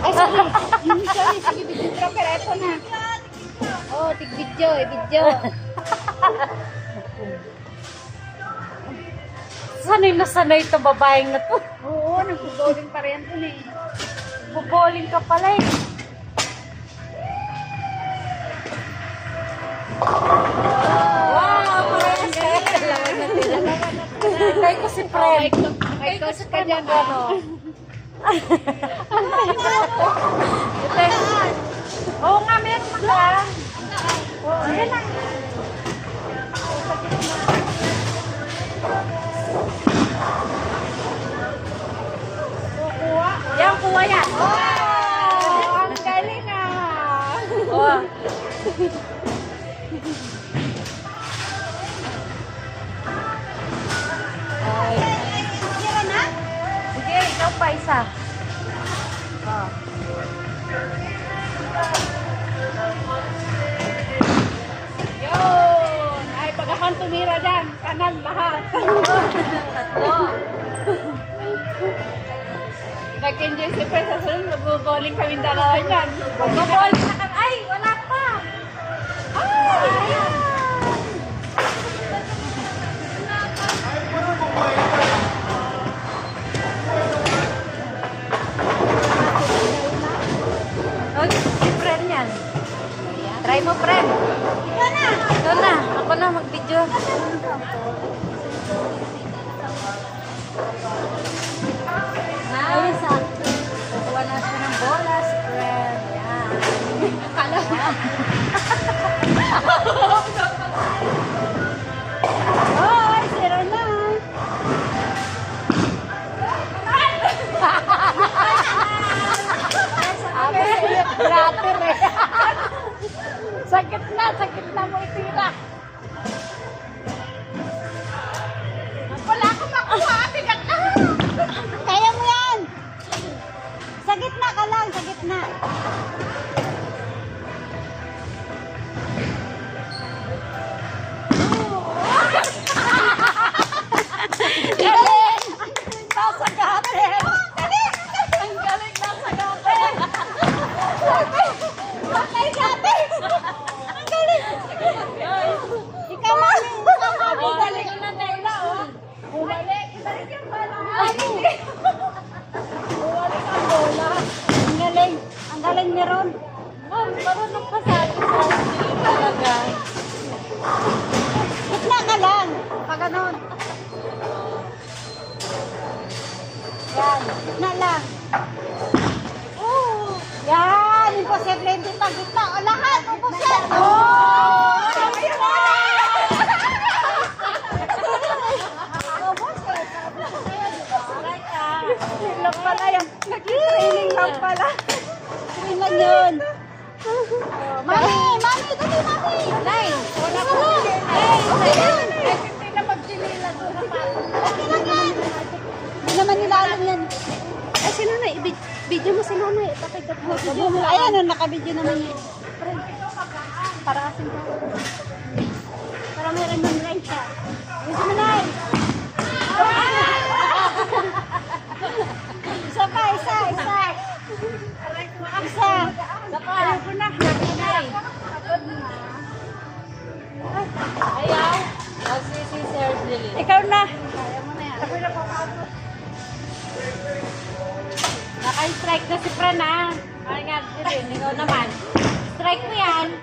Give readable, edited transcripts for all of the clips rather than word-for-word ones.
Ay, sorry. Yun siya, sige, videographer. Ito na. Oh, tig-video, video. Sanay na sanay ito babaeng na to. Oo, nagpo-bowling pa rin ito eh. Buboling ka pala eh. Wow, parehas ka. Kaya ko si Fred. May coach ka dyan, ano? Oo nga, meron ka. Oo, yan lang. Yan, kuha yan. Wow! Ang galing ah! Oh. Sige, ikaw pa isa. Oh. Yun! Ay, pag akong tumira dyan, kanan lahat. Tatlo. Nag-enjoy si Fred sa sunod, mag-bowling kami dalawa dyan. Buboling na ka. Ay, wala pa. Ay! Ayan! Oh, si friend yan. Try mo, friend. Ikaw na! Ito na. Ako na mag-video. Nice. Kukuha na siya ng bola, si friend. Yan. Akala mo. Ay, zero na. Ako siya grater eh. Sakit na mo itira. Wala akong makuha. Bigat na. Kaya mo yan. Sa gitna ka lang, sa gitna. Galing! Nasa gaten! Ang galing nasa gaten! Patay gaten! Ang galing! Ikaw mami! Ikaw mami! Galing na Nela oh! Bumalik! Ibalik yung bola! Bumalik ang bola! Ang galing! Ang galing ni Ron! Ma'am, marunong ka sa akin talaga. Gitna ka lang! Pag ganon! Yan! Gitna lang! Yan! Imposible hindi pag gitna! O lahat! Ubus yan! Oh! Ayun na! Ubus eh! Yun lang pala yun! Nag-training lang pala! Training lang yun! Mami! Mami! Dali! Mami! Nay! Wala ko! Ay! Ayun! Ay! Hindi na magsinila doon na pa! Okay lang yan! Hindi naman nila alam yan. Ay, sino na? Video mo si Mama eh. Pakigat mo. Ayan, nakabidyo naman yun. Para asin ka. Para meron ng line siya. Gusto mo na eh. Isa pa, isa. Isa. Ayaw ko na. Ayaw. Si Sir Lily. Ikaw na. Ayaw mo na yan. Ako na pa. Naka-strike na si Fran ah. Ay nga, ikaw naman. Strike mo yan.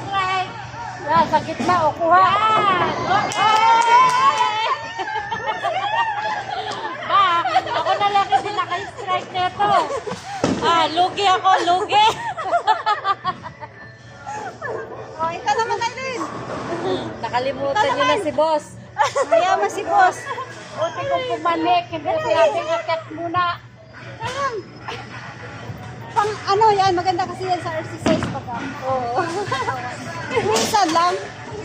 Strike. Ah, sa gitna o kuha. Ba, ako na lang kasi naka-strike na ito. Ah, lugi ako, lugi. Oh, ikaw naman Aileen. Nakalimutan niyo na si boss. Ayaw mo si boss. Buti kong pumanik, hindi sinabi akat muna. Alam. Pang ano yan, maganda kasi yan sa exercise pagka. Oo. Minsan lang.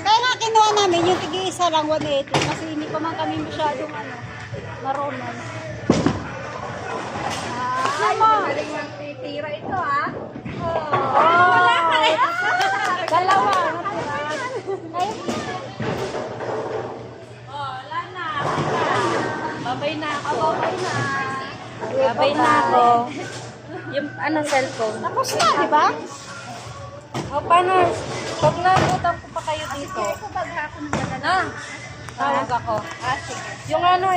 Kaya nga kinuha namin yung tigi-isa lang 180 kasi hindi pa man kami masyadong marunong. Ay, magaling magtitira ito ah. Wala ka eh. Dalawa. Ay, Oh, wala na. Babay na ako. Babay na. Babay na ako. Yung cellphone. Tapos na, di ba? O, paano? Pag nabutan ko pa kayo dito. Ito bagha ako ng dala. Na, tawag ako. Ah, sige. Yung ano,